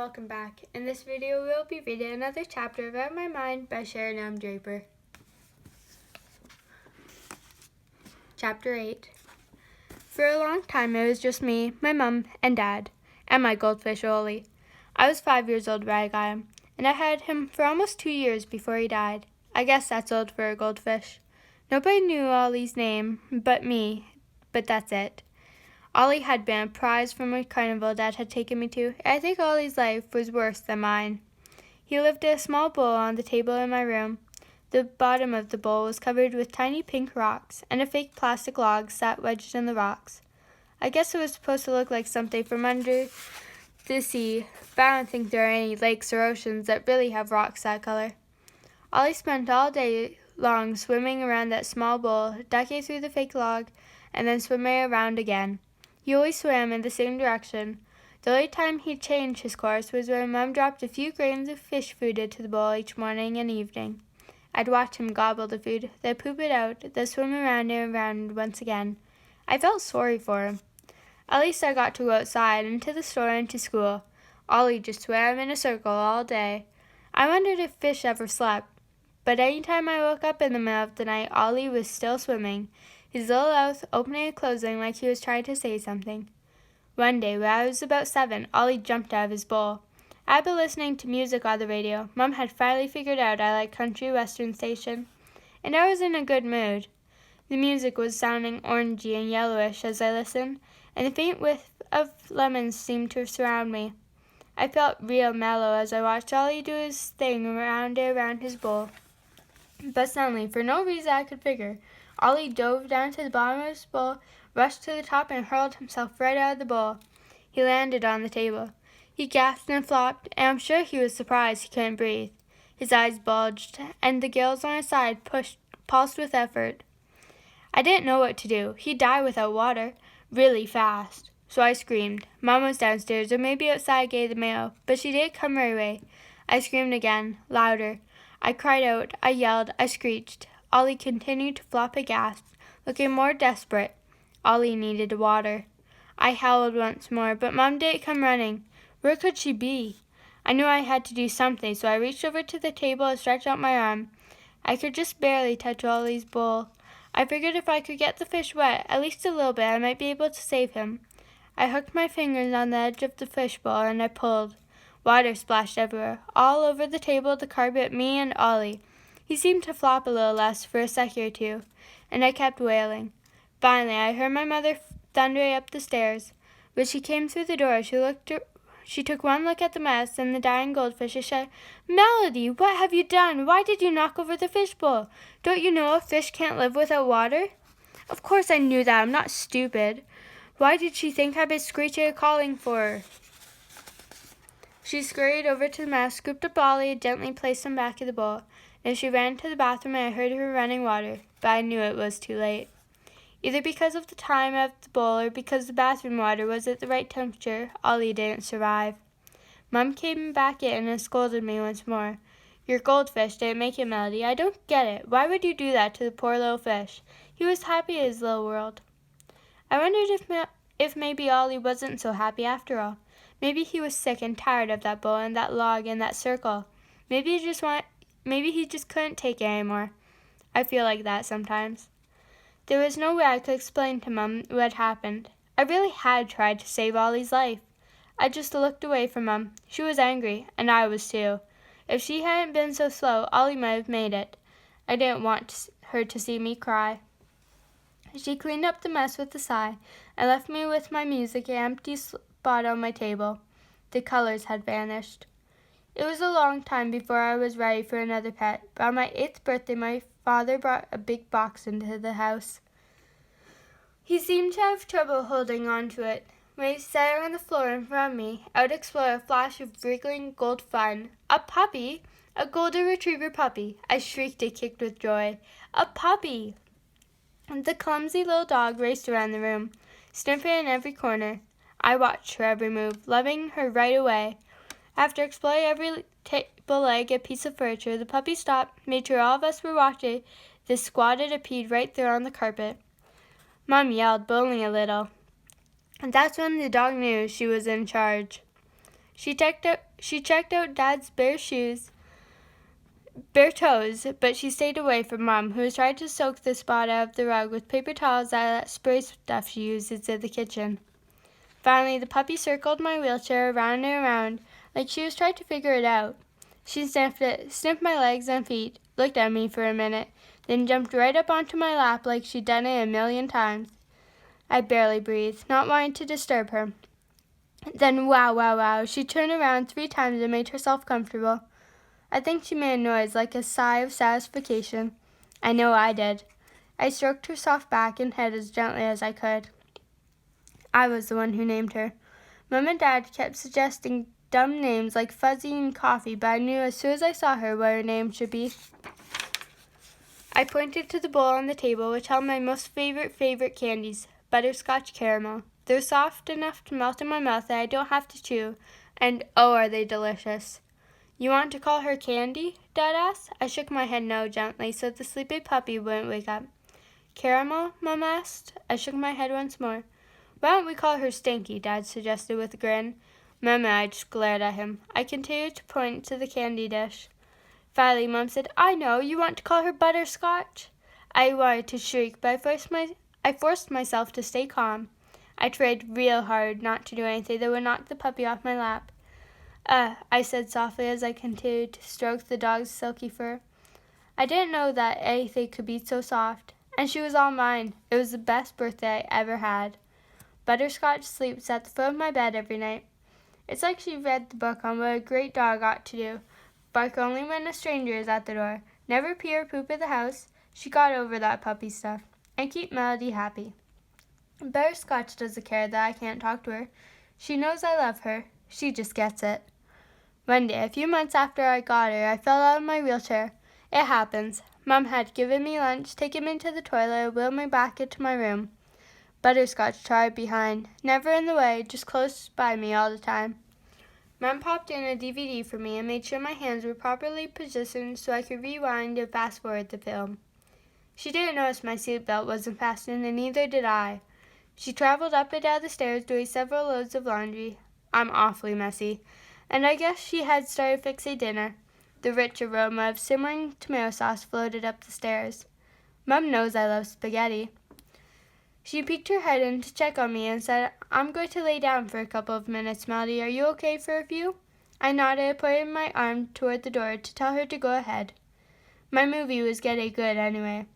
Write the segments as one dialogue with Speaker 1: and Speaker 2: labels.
Speaker 1: welcome back. In this video, we'll be reading another chapter of Out of My Mind by Sharon M. Draper. Chapter 8. For a long time, it was just me, my mom, and Dad, and my goldfish, Ollie. I was 5 years old when I got him, and I had him for almost 2 years before he died. I guess that's old for a goldfish. Nobody knew Ollie's name but me, but that's it. Ollie had been a prize from a carnival Dad had taken me to. I think Ollie's life was worse than mine. He lived in a small bowl on the table in my room. The bottom of the bowl was covered with tiny pink rocks, and a fake plastic log sat wedged in the rocks. I guess it was supposed to look like something from under the sea, but I don't think there are any lakes or oceans that really have rocks that color. Ollie spent all day long swimming around that small bowl, ducking through the fake log, and then swimming around again. He always swam in the same direction. The only time he changed his course was when Mom dropped a few grains of fish food into the bowl each morning and evening. I'd watch him gobble the food, then poop it out, then swim around and around once again. I felt sorry for him. At least I got to go outside, into the store, and to school. Ollie just swam in a circle all day. I wondered if fish ever slept. But any time I woke up in the middle of the night, Ollie was still swimming, his little mouth opening and closing like he was trying to say something. One day, when I was about 7, Ollie jumped out of his bowl. I had been listening to music on the radio. Mom had finally figured out I liked country western station, and I was in a good mood. The music was sounding orangey and yellowish as I listened, and the faint whiff of lemons seemed to surround me. I felt real mellow as I watched Ollie do his thing around and around his bowl. But suddenly, for no reason I could figure, Ollie dove down to the bottom of his bowl, rushed to the top, and hurled himself right out of the bowl. He landed on the table. He gasped and flopped, and I'm sure he was surprised he couldn't breathe. His eyes bulged, and the gills on his side pulsed with effort. I didn't know what to do. He'd die without water, really fast. So I screamed. Mom was downstairs, or maybe outside getting the mail, but she didn't come right away. I screamed again, louder. I cried out, I yelled, I screeched. Ollie continued to flop and gasp, looking more desperate. Ollie needed water. I howled once more, but Mom didn't come running. Where could she be? I knew I had to do something, so I reached over to the table and stretched out my arm. I could just barely touch Ollie's bowl. I figured if I could get the fish wet, at least a little bit, I might be able to save him. I hooked my fingers on the edge of the fish bowl and I pulled. Water splashed everywhere, all over the table, the carpet, me, and Ollie. He seemed to flop a little less for a second or two, and I kept wailing. Finally, I heard my mother thundering up the stairs. When she came through the door, she took one look at the mess and the dying goldfish and said, "Melody, what have you done? Why did you knock over the fishbowl? Don't you know a fish can't live without water?" Of course I knew that. I'm not stupid. Why did she think I'd been screeching and calling for her? She scurried over to the mess, scooped up Ollie, and gently placed him back in the bowl. Then she ran to the bathroom and I heard her running water, but I knew it was too late. Either because of the time of the bowl or because the bathroom water was at the right temperature, Ollie didn't survive. Mom came back in and scolded me once more. "Your goldfish didn't make it, Melody. I don't get it. Why would you do that to the poor little fish? He was happy in his little world." I wondered if maybe Ollie wasn't so happy after all. Maybe he was sick and tired of that bowl and that log and that circle. Maybe he just couldn't take it anymore. I feel like that sometimes. There was no way I could explain to Mom what had happened. I really had tried to save Ollie's life. I just looked away from Mom. She was angry, and I was too. If she hadn't been so slow, Ollie might have made it. I didn't want her to see me cry. She cleaned up the mess with a sigh and left me with my music and an empty spot on my table. The colors had vanished. It was a long time before I was ready for another pet, but on my 8th birthday my father brought a big box into the house. He seemed to have trouble holding on to it. When he set it on the floor in front of me, out exploded a flash of wriggling gold fun. A puppy! A golden retriever puppy! I shrieked and kicked with joy. A puppy! The clumsy little dog raced around the room, sniffing in every corner. I watched her every move, loving her right away. After exploring every table leg and piece of furniture, the puppy stopped, made sure all of us were watching, then squatted and peed right there on the carpet. Mom yelled, but only a little. And that's when the dog knew she was in charge. She checked out Dad's bare toes, but she stayed away from Mom, who was trying to soak the spot out of the rug with paper towels out of that spray stuff she uses in the kitchen. Finally, the puppy circled my wheelchair around and around, like she was trying to figure it out. She sniffed it, sniffed my legs and feet, looked at me for a minute, then jumped right up onto my lap like she'd done it 1,000,000 times. I barely breathed, not wanting to disturb her. Then wow, she turned around 3 times and made herself comfortable. I think she made a noise like a sigh of satisfaction. I know I did. I stroked her soft back and head as gently as I could. I was the one who named her. Mom and Dad kept suggesting dumb names like Fuzzy and Coffee, but I knew as soon as I saw her what her name should be. I pointed to the bowl on the table, which held my most favorite candies, Butterscotch caramel. They're soft enough to melt in my mouth that I don't have to chew, and oh, are they delicious. You want to call her Candy? Dad asked. I shook my head no gently so the sleepy puppy wouldn't wake up. Caramel? Mom asked. I shook my head once more. Why don't we call her Stinky? Dad suggested with a grin. Mom and I just glared at him. I continued to point to the candy dish. Finally, Mom said, I know, you want to call her Butterscotch? I wanted to shriek, but I forced myself to stay calm. I tried real hard not to do anything that would knock the puppy off my lap. I said softly as I continued to stroke the dog's silky fur. I didn't know that anything could be so soft, and she was all mine. It was the best birthday I ever had. Butterscotch sleeps at the foot of my bed every night. It's like she read the book on what a great dog ought to do. Bark only when a stranger is at the door. Never pee or poop at the house. She got over that puppy stuff. And keep Melody happy. Butterscotch doesn't care that I can't talk to her. She knows I love her. She just gets it. One day, a few months after I got her, I fell out of my wheelchair. It happens. Mom had given me lunch, taken me to the toilet, and wheeled me back into my room. Butterscotch trotted behind, never in the way, just close by me all the time. Mom popped in a DVD for me and made sure my hands were properly positioned so I could rewind and fast forward the film. She didn't notice my seatbelt wasn't fastened, and neither did I. She traveled up and down the stairs doing several loads of laundry. I'm awfully messy, and I guess she had started fixing dinner. The rich aroma of simmering tomato sauce floated up the stairs. Mom knows I love spaghetti. She peeked her head in to check on me and said, I'm going to lay down for a couple of minutes, Melody. Are you okay for a few? I nodded, pointing my arm toward the door to tell her to go ahead. My movie was getting good anyway.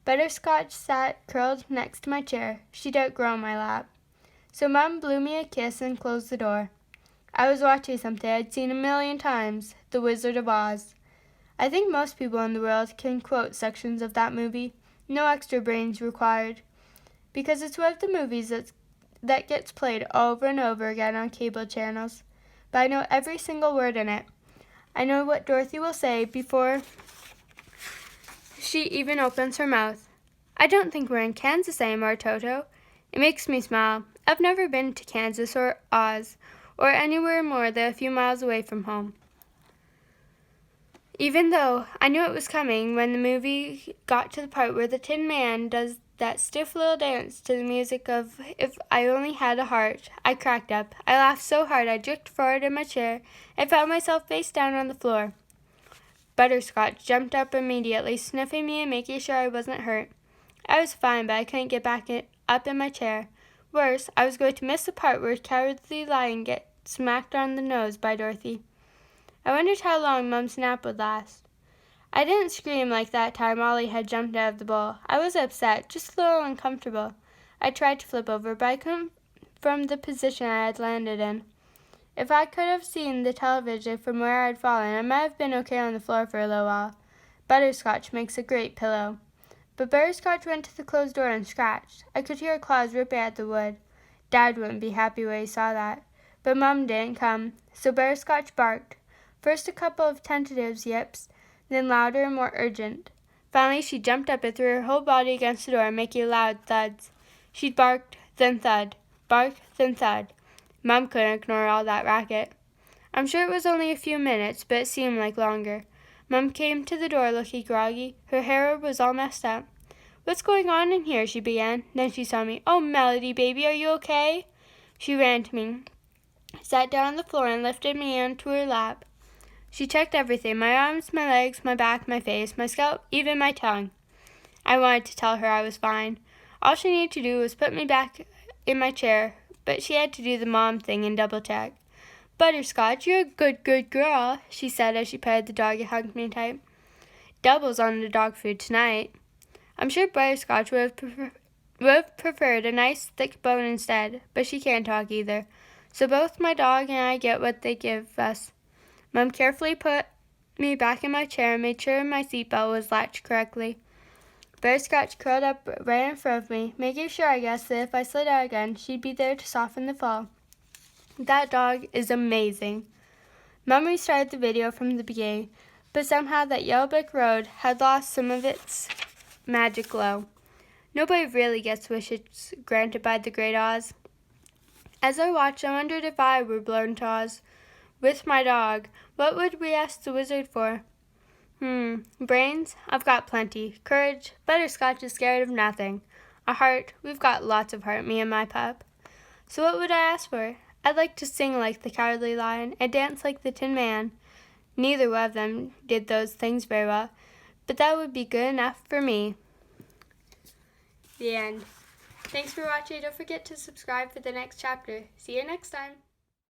Speaker 1: Butterscotch sat curled next to my chair. She'd outgrown my lap. So Mom blew me a kiss and closed the door. I was watching something I'd seen 1,000,000 times, The Wizard of Oz. I think most people in the world can quote sections of that movie. No extra brains required. Because it's one of the movies that gets played over and over again on cable channels. But I know every single word in it. I know what Dorothy will say before she even opens her mouth. I don't think we're in Kansas anymore, Toto. It makes me smile. I've never been to Kansas or Oz, or anywhere more than a few miles away from home. Even though I knew it was coming when the movie got to the part where the Tin Man does that stiff little dance to the music of If I Only Had a Heart, I cracked up. I laughed so hard I jerked forward in my chair and found myself face down on the floor. Butterscotch jumped up immediately, sniffing me and making sure I wasn't hurt. I was fine, but I couldn't get back up in my chair. Worse, I was going to miss the part where Cowardly Lion gets smacked on the nose by Dorothy. I wondered how long Mom's nap would last. I didn't scream like that time Ollie had jumped out of the bowl. I was upset, just a little uncomfortable. I tried to flip over, but I couldn't from the position I had landed in. If I could have seen the television from where I had fallen, I might have been okay on the floor for a little while. Butterscotch makes a great pillow. But Butterscotch went to the closed door and scratched. I could hear her claws ripping at the wood. Dad wouldn't be happy when he saw that. But Mom didn't come, so Butterscotch barked. First a couple of tentative yips, then louder and more urgent. Finally she jumped up and threw her whole body against the door, making loud thuds. She barked, then thud. Bark, then thud. Mom couldn't ignore all that racket. I'm sure it was only a few minutes, but it seemed like longer. Mom came to the door looking groggy. Her hair was all messed up. What's going on in here? She began. Then she saw me. Oh, Melody, baby, are you okay? She ran to me. sat down on the floor and lifted me onto her lap. She checked everything, my arms, my legs, my back, my face, my scalp, even my tongue. I wanted to tell her I was fine. All she needed to do was put me back in my chair, but she had to do the mom thing and double check. "Butterscotch, you're a good girl," she said as she petted the dog and hugged me tight. "Doubles on the dog food tonight." I'm sure Butterscotch would have preferred a nice thick bone instead, but she can't talk either. So both my dog and I get what they give us. Mom carefully put me back in my chair and made sure my seatbelt was latched correctly. Butterscotch curled up right in front of me, making sure, I guess, that if I slid out again, she'd be there to soften the fall. That dog is amazing. Mom restarted the video from the beginning, but somehow that yellow brick road had lost some of its magic glow. Nobody really gets wishes granted by the Great Oz. As I watched, I wondered if I were blown to Oz with my dog. What would we ask the wizard for? Brains? I've got plenty. Courage? Butterscotch is scared of nothing. A heart? We've got lots of heart, me and my pup. So what would I ask for? I'd like to sing like the Cowardly Lion and dance like the Tin Man. Neither one of them did those things very well, but that would be good enough for me. The end. Thanks for watching. Don't forget to subscribe for the next chapter. See you next time.